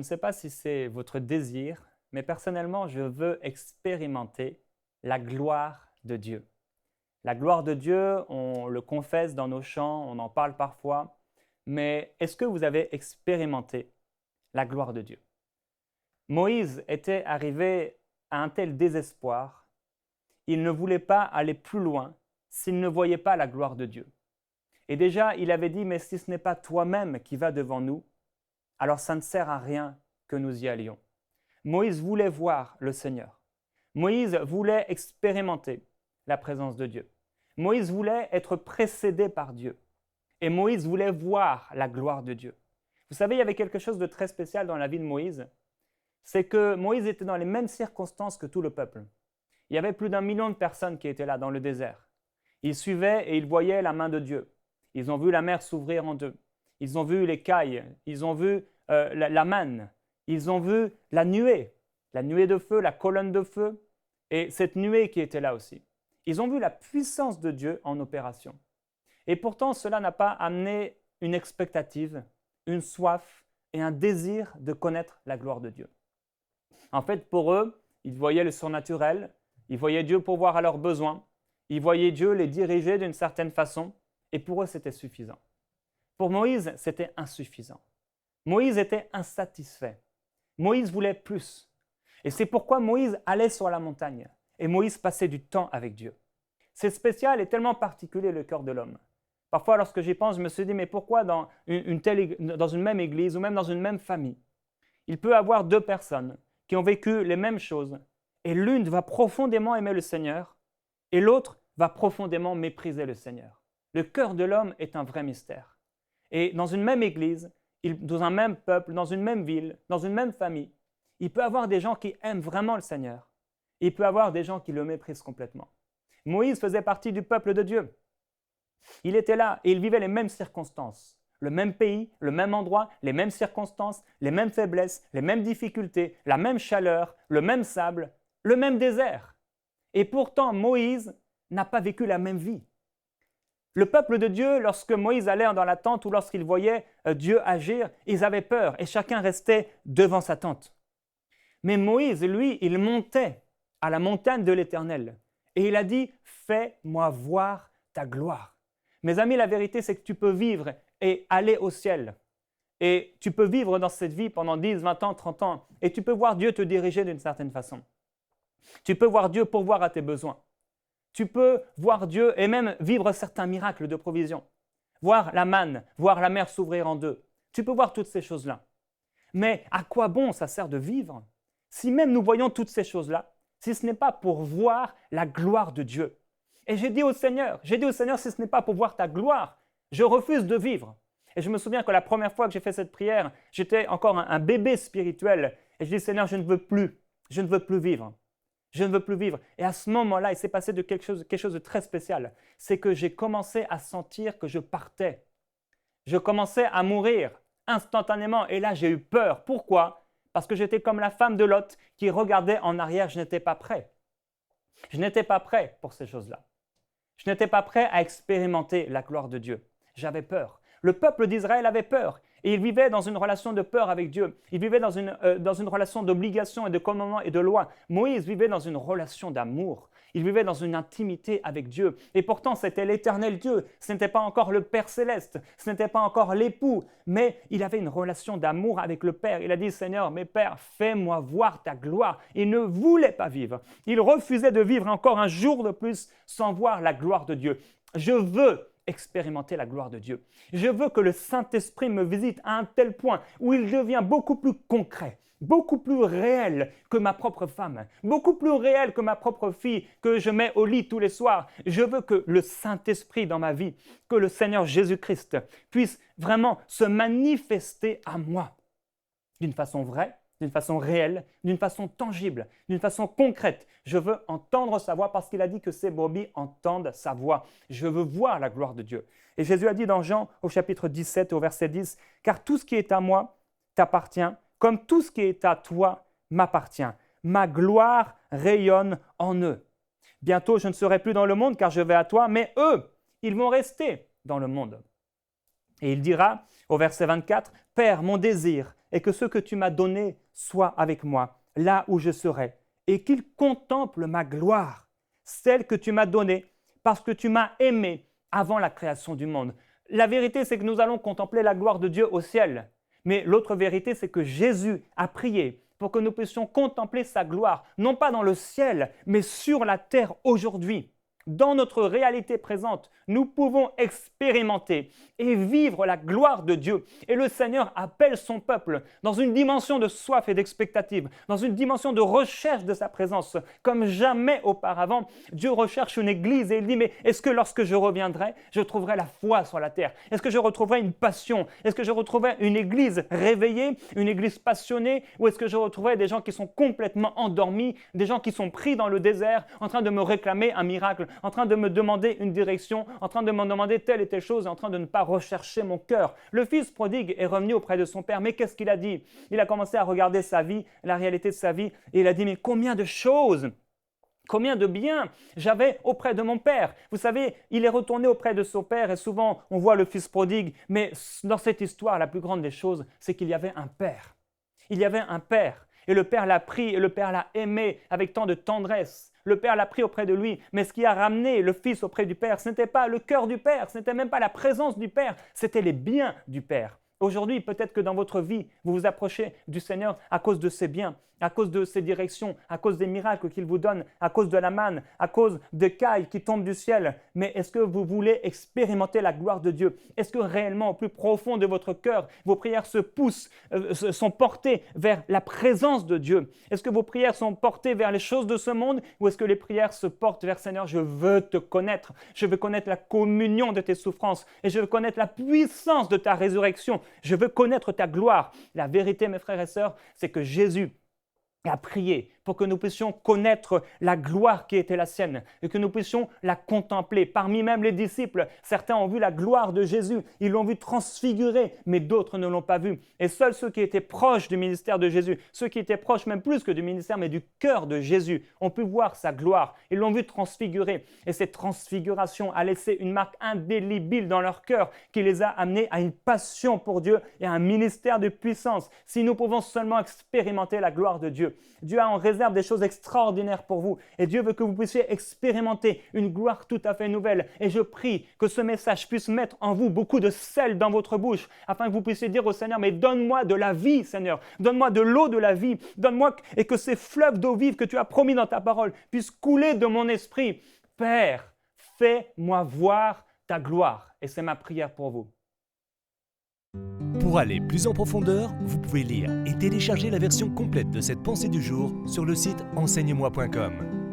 sais pas si c'est votre désir, mais personnellement, je veux expérimenter la gloire de Dieu. La gloire de Dieu, on le confesse dans nos chants, on en parle parfois, mais est-ce que vous avez expérimenté la gloire de Dieu? Moïse était arrivé à un tel désespoir, il ne voulait pas aller plus loin s'il ne voyait pas la gloire de Dieu. Et déjà, il avait dit, mais si ce n'est pas toi-même qui vas devant nous, alors ça ne sert à rien que nous y allions. Moïse voulait voir le Seigneur. Moïse voulait expérimenter la présence de Dieu. Moïse voulait être précédé par Dieu. Et Moïse voulait voir la gloire de Dieu. Vous savez, il y avait quelque chose de très spécial dans la vie de Moïse. C'est que Moïse était dans les mêmes circonstances que tout le peuple. Il y avait plus d'1 million de personnes qui étaient là dans le désert. Ils suivaient et ils voyaient la main de Dieu. Ils ont vu la mer s'ouvrir en deux. Ils ont vu l'écaille. Ils ont vu la manne. Ils ont vu la nuée de feu, la colonne de feu, et cette nuée qui était là aussi. Ils ont vu la puissance de Dieu en opération. Et pourtant, cela n'a pas amené une expectative, une soif et un désir de connaître la gloire de Dieu. En fait, pour eux, ils voyaient le surnaturel, ils voyaient Dieu pourvoir à leurs besoins, ils voyaient Dieu les diriger d'une certaine façon, et pour eux, c'était suffisant. Pour Moïse, c'était insuffisant. Moïse était insatisfait. Moïse voulait plus. Et c'est pourquoi Moïse allait sur la montagne, et Moïse passait du temps avec Dieu. C'est spécial et tellement particulier le cœur de l'homme. Parfois, lorsque j'y pense, je me suis dit, mais pourquoi dans une même église ou même dans une même famille, il peut y avoir 2 personnes qui ont vécu les mêmes choses, et l'une va profondément aimer le Seigneur, et l'autre va profondément mépriser le Seigneur. Le cœur de l'homme est un vrai mystère. Et dans une même église, dans un même peuple, dans une même ville, dans une même famille, il peut y avoir des gens qui aiment vraiment le Seigneur, et il peut y avoir des gens qui le méprisent complètement. Moïse faisait partie du peuple de Dieu. Il était là et il vivait les mêmes circonstances, le même pays, le même endroit, les mêmes circonstances, les mêmes faiblesses, les mêmes difficultés, la même chaleur, le même sable, le même désert. Et pourtant, Moïse n'a pas vécu la même vie. Le peuple de Dieu, lorsque Moïse allait dans la tente ou lorsqu'il voyait Dieu agir, ils avaient peur et chacun restait devant sa tente. Mais Moïse, lui, il montait à la montagne de l'Éternel et il a dit « Fais-moi voir ta gloire ». Mes amis, la vérité, c'est que tu peux vivre et aller au ciel. Et tu peux vivre dans cette vie pendant 10, 20 ans, 30 ans. Et tu peux voir Dieu te diriger d'une certaine façon. Tu peux voir Dieu pourvoir à tes besoins. Tu peux voir Dieu et même vivre certains miracles de provision. Voir la manne, voir la mer s'ouvrir en 2. Tu peux voir toutes ces choses-là. Mais à quoi bon ça sert de vivre si même nous voyons toutes ces choses-là, si ce n'est pas pour voir la gloire de Dieu? Et j'ai dit au Seigneur, si ce n'est pas pour voir ta gloire, je refuse de vivre. Et je me souviens que la première fois que j'ai fait cette prière, j'étais encore un bébé spirituel. Et je dis, Seigneur, je ne veux plus vivre. Je ne veux plus vivre. Et à ce moment-là, il s'est passé quelque chose de très spécial. C'est que j'ai commencé à sentir que je partais. Je commençais à mourir instantanément. Et là, j'ai eu peur. Pourquoi? Parce que j'étais comme la femme de Lot qui regardait en arrière. Je n'étais pas prêt. Je n'étais pas prêt pour ces choses-là. Je n'étais pas prêt à expérimenter la gloire de Dieu. J'avais peur. Le peuple d'Israël avait peur et il vivait dans une relation de peur avec Dieu. Il vivait dans une relation d'obligation et de commandement et de loi. Moïse vivait dans une relation d'amour. Il vivait dans une intimité avec Dieu. Et pourtant, c'était l'Éternel Dieu. Ce n'était pas encore le Père Céleste. Ce n'était pas encore l'époux. Mais il avait une relation d'amour avec le Père. Il a dit, Seigneur, mes pères, fais-moi voir ta gloire. Il ne voulait pas vivre. Il refusait de vivre encore un jour de plus sans voir la gloire de Dieu. Je veux expérimenter la gloire de Dieu. Je veux que le Saint-Esprit me visite à un tel point où il devient beaucoup plus concret, beaucoup plus réel que ma propre femme, beaucoup plus réel que ma propre fille que je mets au lit tous les soirs. Je veux que le Saint-Esprit dans ma vie, que le Seigneur Jésus-Christ puisse vraiment se manifester à moi d'une façon vraie, d'une façon réelle, d'une façon tangible, d'une façon concrète. Je veux entendre sa voix parce qu'il a dit que ses brebis entendent sa voix. Je veux voir la gloire de Dieu. Et Jésus a dit dans Jean au chapitre 17 au verset 10, « Car tout ce qui est à moi t'appartient, comme tout ce qui est à toi m'appartient. Ma gloire rayonne en eux. Bientôt je ne serai plus dans le monde car je vais à toi, mais eux, ils vont rester dans le monde. » Et il dira au verset 24, « Père, mon désir et que ce que tu m'as donné soit avec moi, là où je serai, et qu'il contemple ma gloire, celle que tu m'as donnée, parce que tu m'as aimé avant la création du monde. La vérité, c'est que nous allons contempler la gloire de Dieu au ciel. Mais l'autre vérité, c'est que Jésus a prié pour que nous puissions contempler sa gloire, non pas dans le ciel, mais sur la terre aujourd'hui. Dans notre réalité présente, nous pouvons expérimenter et vivre la gloire de Dieu. Et le Seigneur appelle son peuple dans une dimension de soif et d'expectative, dans une dimension de recherche de sa présence. Comme jamais auparavant, Dieu recherche une église et il dit, mais est-ce que lorsque je reviendrai, je trouverai la foi sur la terre? Est-ce que je retrouverai une passion? Est-ce que je retrouverai une église réveillée, une église passionnée? Ou est-ce que je retrouverai des gens qui sont complètement endormis, des gens qui sont pris dans le désert, en train de me réclamer un miracle, en train de me demander une direction, en train de me demander telle et telle chose, et en train de ne pas rechercher mon cœur. Le fils prodigue est revenu auprès de son père, mais qu'est-ce qu'il a dit? Il a commencé à regarder sa vie, la réalité de sa vie, et il a dit, mais combien de choses, combien de biens j'avais auprès de mon père. Vous savez, il est retourné auprès de son père, et souvent on voit le fils prodigue, mais dans cette histoire, la plus grande des choses, c'est qu'il y avait un père. Il y avait un père. Et le père l'a pris et le père l'a aimé avec tant de tendresse. Le père l'a pris auprès de lui. Mais ce qui a ramené le fils auprès du père, ce n'était pas le cœur du père, ce n'était même pas la présence du père, c'était les biens du père. Aujourd'hui, peut-être que dans votre vie, vous vous approchez du Seigneur à cause de ses biens, à cause de ses directions, à cause des miracles qu'il vous donne, à cause de la manne, à cause de cailles qui tombent du ciel. Mais est-ce que vous voulez expérimenter la gloire de Dieu? Est-ce que réellement, au plus profond de votre cœur, vos prières sont portées vers la présence de Dieu? Est-ce que vos prières sont portées vers les choses de ce monde ou est-ce que les prières se portent vers Seigneur, je veux te connaître, je veux connaître la communion de tes souffrances et je veux connaître la puissance de ta résurrection, je veux connaître ta gloire. La vérité, mes frères et sœurs, c'est que Jésus a prié pour que nous puissions connaître la gloire qui était la sienne et que nous puissions la contempler. Parmi même les disciples, certains ont vu la gloire de Jésus, ils l'ont vu transfigurée, mais d'autres ne l'ont pas vu. Et seuls ceux qui étaient proches du ministère de Jésus, ceux qui étaient proches même plus que du ministère, mais du cœur de Jésus, ont pu voir sa gloire. Ils l'ont vu transfigurée. Et cette transfiguration a laissé une marque indélébile dans leur cœur qui les a amenés à une passion pour Dieu et à un ministère de puissance. Si nous pouvons seulement expérimenter la gloire de Dieu, Dieu a en réserve des choses extraordinaires pour vous et Dieu veut que vous puissiez expérimenter une gloire tout à fait nouvelle. Et je prie que ce message puisse mettre en vous beaucoup de sel dans votre bouche afin que vous puissiez dire au Seigneur, mais donne-moi de la vie, Seigneur, donne-moi de l'eau de la vie, donne-moi et que ces fleuves d'eau vive que tu as promis dans ta parole puissent couler de mon esprit. Père, fais-moi voir ta gloire. Et c'est ma prière pour vous. Pour aller plus en profondeur, vous pouvez lire et télécharger la version complète de cette pensée du jour sur le site enseigne-moi.com.